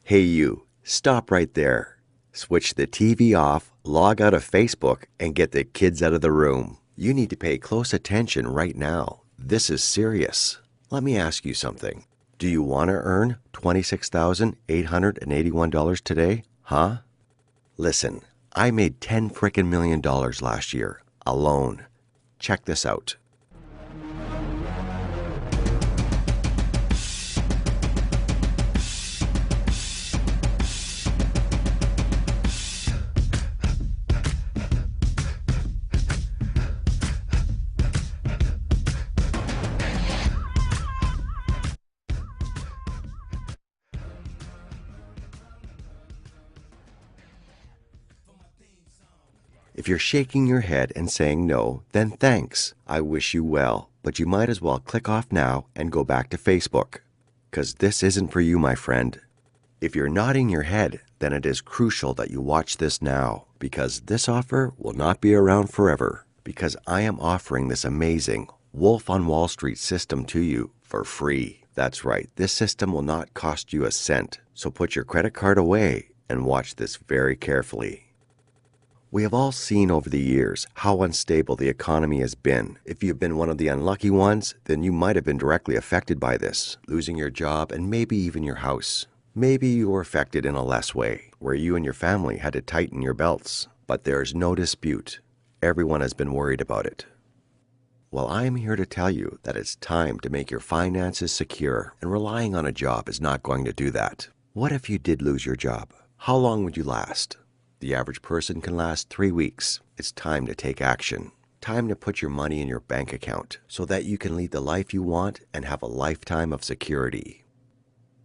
Hey you, stop right there. Switch the TV off, log out of Facebook, and get the kids out of the room. You need to pay close attention right now. This is serious. Let me ask you something. Do you want to earn $26,881 today? Huh? Listen, I made $10 frickin' million last year, alone. Check this out. If you're shaking your head and saying no, then thanks. I wish you well, but you might as well click off now and go back to Facebook. 'Cause this isn't for you, my friend. If you're nodding your head, then it is crucial that you watch this now, because this offer will not be around forever, because I am offering this amazing Wolf on Wall Street system to you for free. That's right, this system will not cost you a cent, so put your credit card away and watch this very carefully. We have all seen over the years how unstable the economy has been. If you've been one of the unlucky ones, then you might have been directly affected by this, losing your job and maybe even your house. Maybe you were affected in a less way, where you and your family had to tighten your belts. But there is no dispute. Everyone has been worried about it. Well, I am here to tell you that it's time to make your finances secure, and relying on a job is not going to do that. What if you did lose your job? How long would you last? The average person can last 3 weeks. It's time to take action. Time to put your money in your bank account so that you can lead the life you want and have a lifetime of security.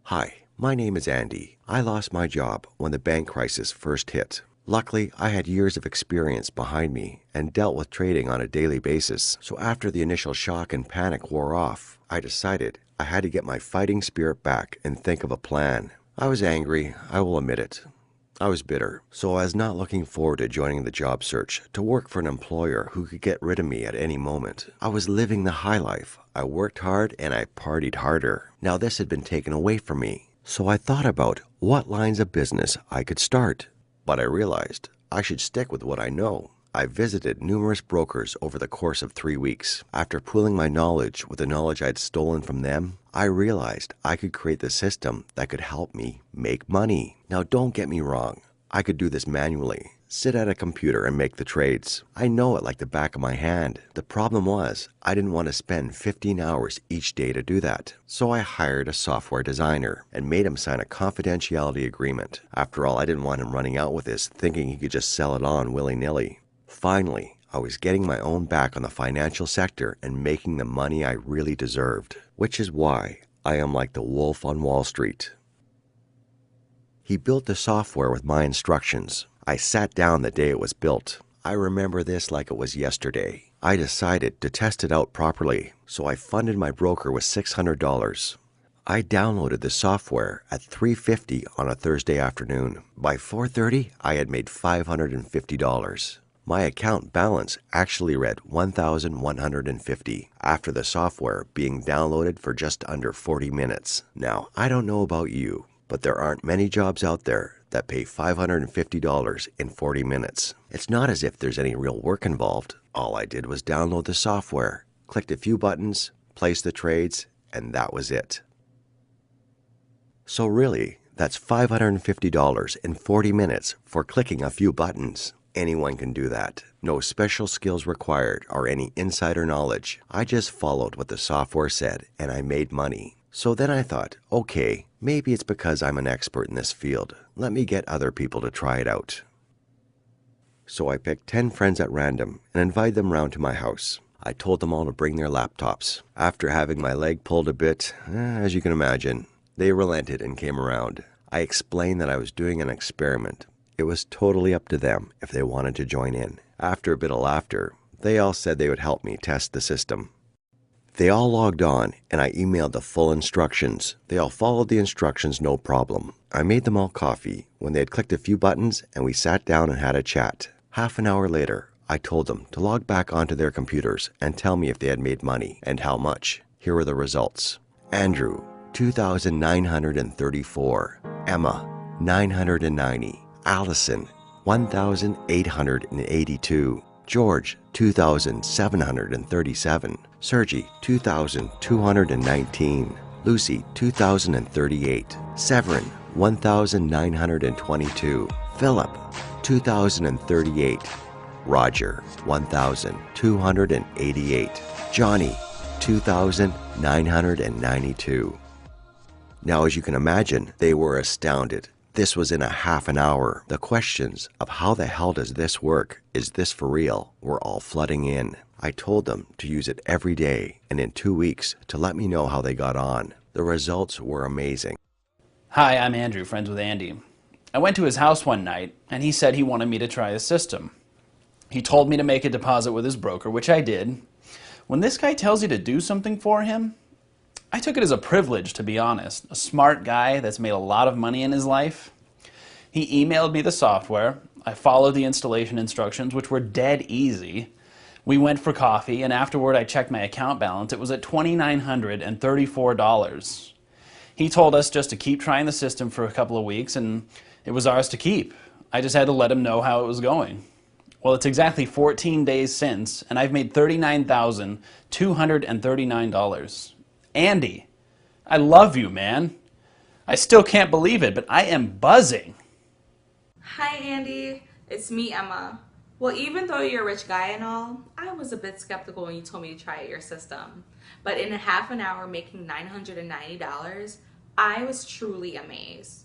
Hi, my name is Andy. I lost my job when the bank crisis first hit. Luckily, I had years of experience behind me and dealt with trading on a daily basis. So after the initial shock and panic wore off, I decided I had to get my fighting spirit back and think of a plan. I was angry, I will admit it. I was bitter, so I was not looking forward to joining the job search to work for an employer who could get rid of me at any moment. I was living the high life. I worked hard and I partied harder. Now this had been taken away from me, so I thought about what lines of business I could start. But I realized I should stick with what I know. I visited numerous brokers over the course of 3 weeks. After pooling my knowledge with the knowledge I'd stolen from them, I realized I could create the system that could help me make money. Now don't get me wrong, I could do this manually, sit at a computer and make the trades. I know it like the back of my hand. The problem was, I didn't want to spend 15 hours each day to do that. So I hired a software designer and made him sign a confidentiality agreement. After all, I didn't want him running out with this, thinking he could just sell it on willy-nilly. Finally, I was getting my own back on the financial sector and making the money I really deserved, which is why I am like the wolf on Wall Street. He built the software with my instructions. I sat down the day it was built. I remember this like it was yesterday. I decided to test it out properly, so I funded my broker with $600. I downloaded the software at 3:50 on a Thursday afternoon. By 4:30, I had made $550. My account balance actually read $1,150 after the software being downloaded for just under 40 minutes. Now, I don't know about you, but there aren't many jobs out there that pay $550 in 40 minutes. It's not as if there's any real work involved. All I did was download the software, clicked a few buttons, placed the trades, and that was it. So really, that's $550 in 40 minutes for clicking a few buttons. Anyone can do that. No special skills required or any insider knowledge. I just followed what the software said and I made money. So then I thought, okay, maybe it's because I'm an expert in this field. Let me get other people to try it out. So I picked 10 friends at random and invited them round to my house. I told them all to bring their laptops. After having my leg pulled a bit, as you can imagine, they relented and came around. I explained that I was doing an experiment. It was totally up to them if they wanted to join in. After a bit of laughter, they all said they would help me test the system. They all logged on and I emailed the full instructions. They all followed the instructions no problem. I made them all coffee when they had clicked a few buttons and we sat down and had a chat. Half an hour later, I told them to log back onto their computers and tell me if they had made money and how much. Here were the results. Andrew, 2,934. Emma, 990. Allison, 1,882. George, 2,737. Sergi, 2,219. Lucy, 2,038. Severin, 1,922. Philip, 2,038. Roger, 1,288. Johnny, 2,992. Now, as you can imagine, they were astounded. This was in a half an hour. The questions of how the hell does this work, is this for real, were all flooding in. I told them to use it every day and in 2 weeks to let me know how they got on. The results were amazing. Hi, I'm Andrew, friends with Andy. I went to his house one night and he said he wanted me to try his system. He told me to make a deposit with his broker, which I did. When this guy tells you to do something for him, I took it as a privilege, to be honest. A smart guy that's made a lot of money in his life. He emailed me the software. I followed the installation instructions, which were dead easy. We went for coffee, and afterward I checked my account balance. It was at $2,934. He told us just to keep trying the system for a couple of weeks, and it was ours to keep. I just had to let him know how it was going. Well, it's exactly 14 days since, and I've made $39,239. Andy, I love you, man. I still can't believe it, but I am buzzing. Hi, Andy. It's me, Emma. Well, even though you're a rich guy and all, I was a bit skeptical when you told me to try your system. But in a half an hour making $990, I was truly amazed.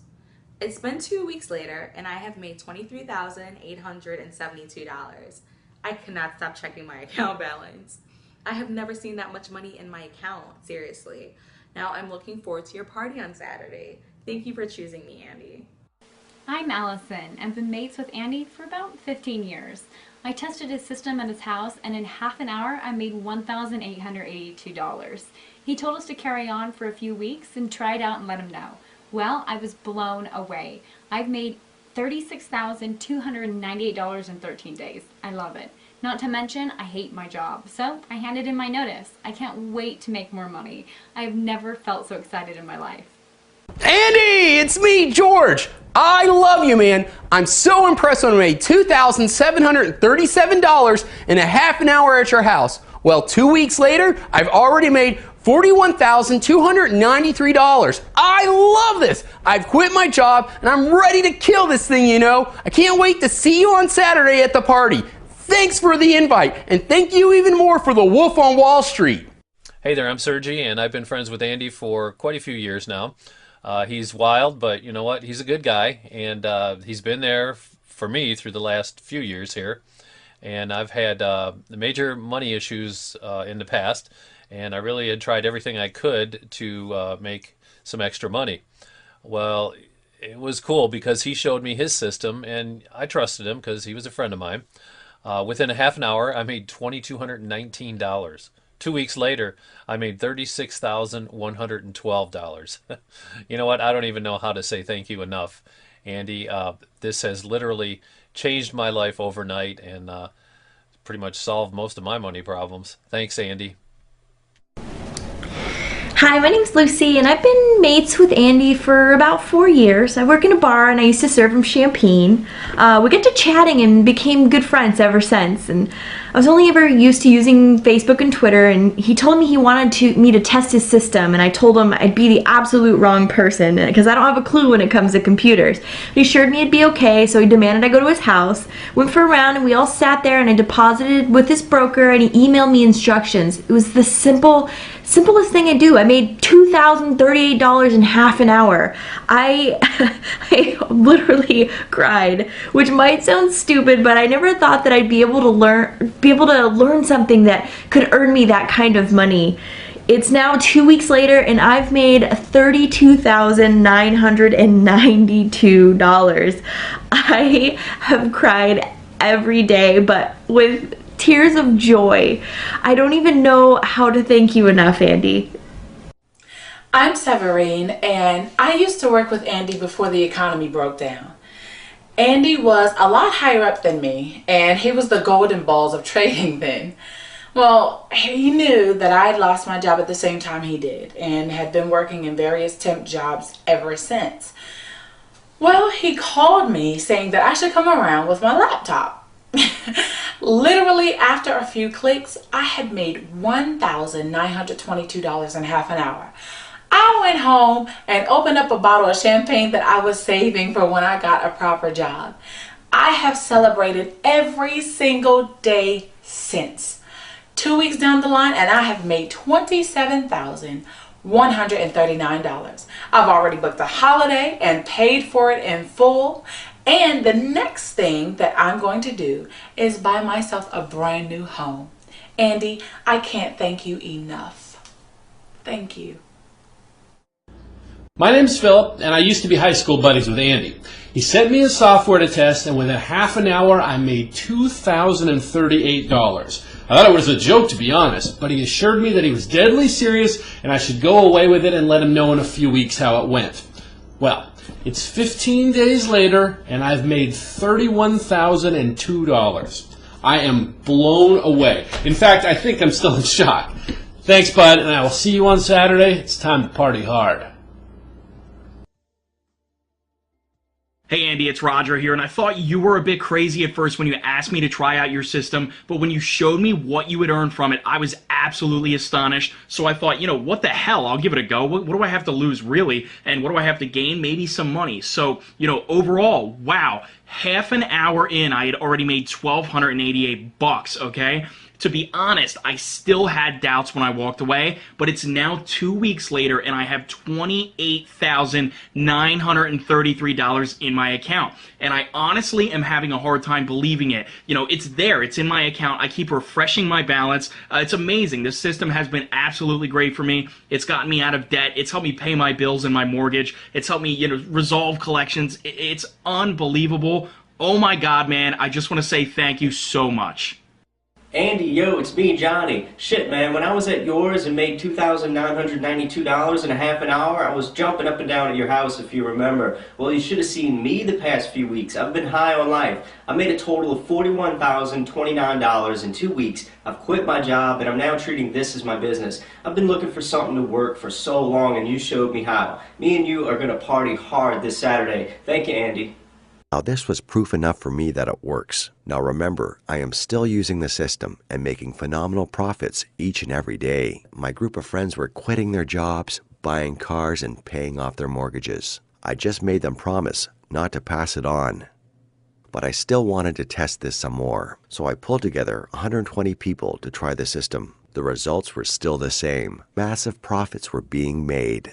It's been 2 weeks later, and I have made $23,872. I cannot stop checking my account balance. I have never seen that much money in my account, seriously. Now I'm looking forward to your party on Saturday. Thank you for choosing me, Andy. I'm Allison. I've been mates with Andy for about 15 years. I tested his system at his house, and in half an hour I made $1,882. He told us to carry on for a few weeks and try it out and let him know. Well, I was blown away. I've made $36,298 in 13 days. I love it. Not to mention, I hate my job, so I handed in my notice. I can't wait to make more money. I've never felt so excited in my life. Andy, it's me, George. I love you, man. I'm so impressed when I made $2,737 in a half an hour at your house. Well, 2 weeks later, I've already made $41,293. I love this. I've quit my job and I'm ready to kill this thing, you know. I can't wait to see you on Saturday at the party. Thanks for the invite, and thank you even more for the Wolf on Wall Street. Hey there, I'm Sergi, and I've been friends with Andy for quite a few years now. He's wild, but you know what? He's a good guy, and he's been there for me through the last few years here. And I've had major money issues in the past, and I really had tried everything I could to make some extra money. Well, it was cool because he showed me his system, and I trusted him because he was a friend of mine. Within a half an hour, I made $2,219. 2 weeks later, I made $36,112. You know what? I don't even know how to say thank you enough, Andy. This has literally changed my life overnight and pretty much solved most of my money problems. Thanks, Andy. Hi, my name's Lucy, and I've been mates with Andy for about 4 years. I work in a bar, and I used to serve him champagne. We got to chatting and became good friends ever since. And I was only ever used to using Facebook and Twitter, and he told me he wanted me to test his system, and I told him I'd be the absolute wrong person because I don't have a clue when it comes to computers. But he assured me it'd be okay, so he demanded I go to his house. Went for a round, and we all sat there, and I deposited with his broker, and he emailed me instructions. It was the simplest thing I do. I made $2,038 in half an hour. I literally cried, which might sound stupid, but I never thought that I'd be able to learn something that could earn me that kind of money. It's now 2 weeks later, and I've made $32,992. I have cried every day, but with tears of joy. I don't even know how to thank you enough, Andy. I'm Severine, and I used to work with Andy before the economy broke down. Andy was a lot higher up than me, and he was the golden balls of trading then. Well, he knew that I had lost my job at the same time he did and had been working in various temp jobs ever since. Well, he called me saying that I should come around with my laptop. Literally, after a few clicks, I had made $1,922 in half an hour. I went home and opened up a bottle of champagne that I was saving for when I got a proper job. I have celebrated every single day since. 2 weeks down the line, and I have made $27,139. I've already booked a holiday and paid for it in full. And the next thing that I'm going to do is buy myself a brand new home. Andy, I can't thank you enough. Thank you. My name's Philip, and I used to be high school buddies with Andy. He sent me his software to test, and within half an hour, I made $2,038. I thought it was a joke, to be honest, but he assured me that he was deadly serious, and I should go away with it and let him know in a few weeks how it went. Well, it's 15 days later, and I've made $31,002. I am blown away. In fact, I think I'm still in shock. Thanks, bud, and I will see you on Saturday. It's time to party hard. Hey Andy, it's Roger here, and I thought you were a bit crazy at first when you asked me to try out your system, but when you showed me what you had earned from it, I was absolutely astonished. So I thought, what the hell, I'll give it a go. What do I have to lose, really? And what do I have to gain? Maybe some money. So, overall, wow, half an hour in, I had already made $1,288, okay? To be honest, I still had doubts when I walked away, but it's now 2 weeks later and I have $28,933 in my account. And I honestly am having a hard time believing it. It's there. It's in my account. I keep refreshing my balance. It's amazing. This system has been absolutely great for me. It's gotten me out of debt. It's helped me pay my bills and my mortgage. It's helped me, resolve collections. It's unbelievable. Oh my God, man. I just want to say thank you so much. Andy, yo, it's me, Johnny. Shit, man, when I was at yours and made $2,992 in a half an hour, I was jumping up and down at your house, if you remember. Well, you should have seen me the past few weeks. I've been high on life. I made a total of $41,029 in 2 weeks. I've quit my job, and I'm now treating this as my business. I've been looking for something to work for so long, and you showed me how. Me and you are going to party hard this Saturday. Thank you, Andy. Now this was proof enough for me that it works. Now remember, I am still using the system and making phenomenal profits each and every day. My group of friends were quitting their jobs, buying cars, and paying off their mortgages. I just made them promise not to pass it on. But I still wanted to test this some more, so I pulled together 120 people to try the system. The results were still the same. Massive profits were being made.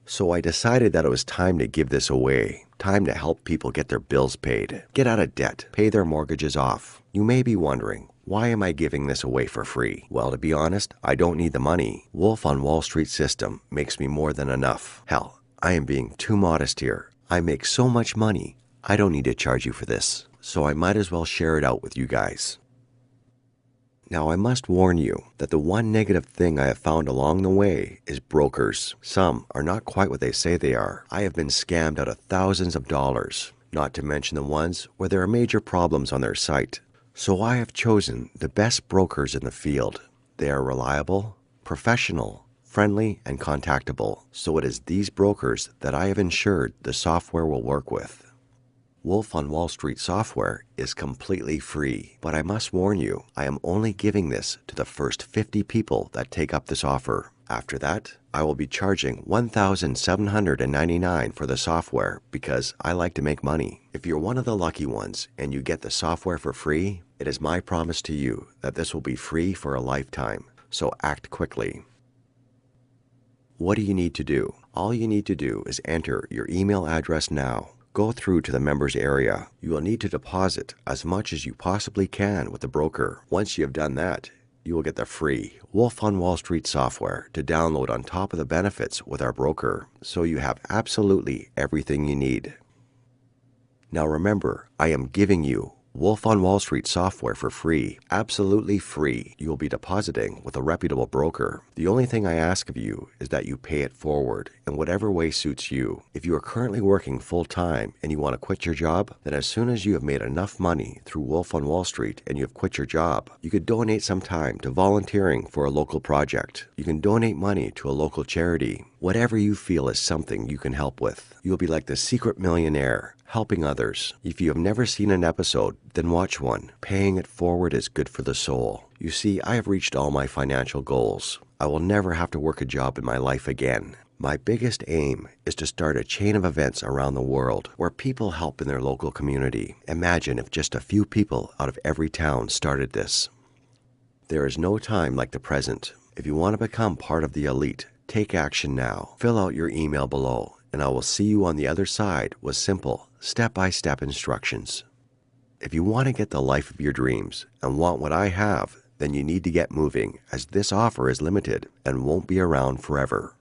So I decided that it was time to give this away. Time to help people get their bills paid, get out of debt, pay their mortgages off. You may be wondering, why am I giving this away for free? Well, to be honest, I don't need the money. Wolf on Wall Street system makes me more than enough. Hell, I am being too modest here. I make so much money, I don't need to charge you for this. So I might as well share it out with you guys. Now, I must warn you that the one negative thing I have found along the way is brokers. Some are not quite what they say they are. I have been scammed out of thousands of dollars, not to mention the ones where there are major problems on their site. So I have chosen the best brokers in the field. They are reliable, professional, friendly, and contactable. So it is these brokers that I have ensured the software will work with. Wolf on Wall Street software is completely free, but I must warn you, I am only giving this to the first 50 people that take up this offer. After that, I will be charging $1,799 for the software because I like to make money. If you're one of the lucky ones and you get the software for free, it is my promise to you that this will be free for a lifetime, so act quickly. What do you need to do? All you need to do is enter your email address now. Go through to the members area. You will need to deposit as much as you possibly can with the broker. Once you have done that, you will get the free Wolf on Wall Street software to download on top of the benefits with our broker, so you have absolutely everything you need. Now remember, I am giving you Wolf on Wall Street software for free, absolutely free. You will be depositing with a reputable broker. The only thing I ask of you is that you pay it forward in whatever way suits you. If you are currently working full-time and you want to quit your job, then as soon as you have made enough money through Wolf on Wall Street and you have quit your job, you could donate some time to volunteering for a local project. You can donate money to a local charity. Whatever you feel is something you can help with. You'll be like the secret millionaire, helping others. If you have never seen an episode, then watch one. Paying it forward is good for the soul. You see, I have reached all my financial goals. I will never have to work a job in my life again. My biggest aim is to start a chain of events around the world where people help in their local community. Imagine if just a few people out of every town started this. There is no time like the present. If you want to become part of the elite, take action now. Fill out your email below, and I will see you on the other side with simple, step-by-step instructions. If you want to get the life of your dreams and want what I have, then you need to get moving, as this offer is limited and won't be around forever.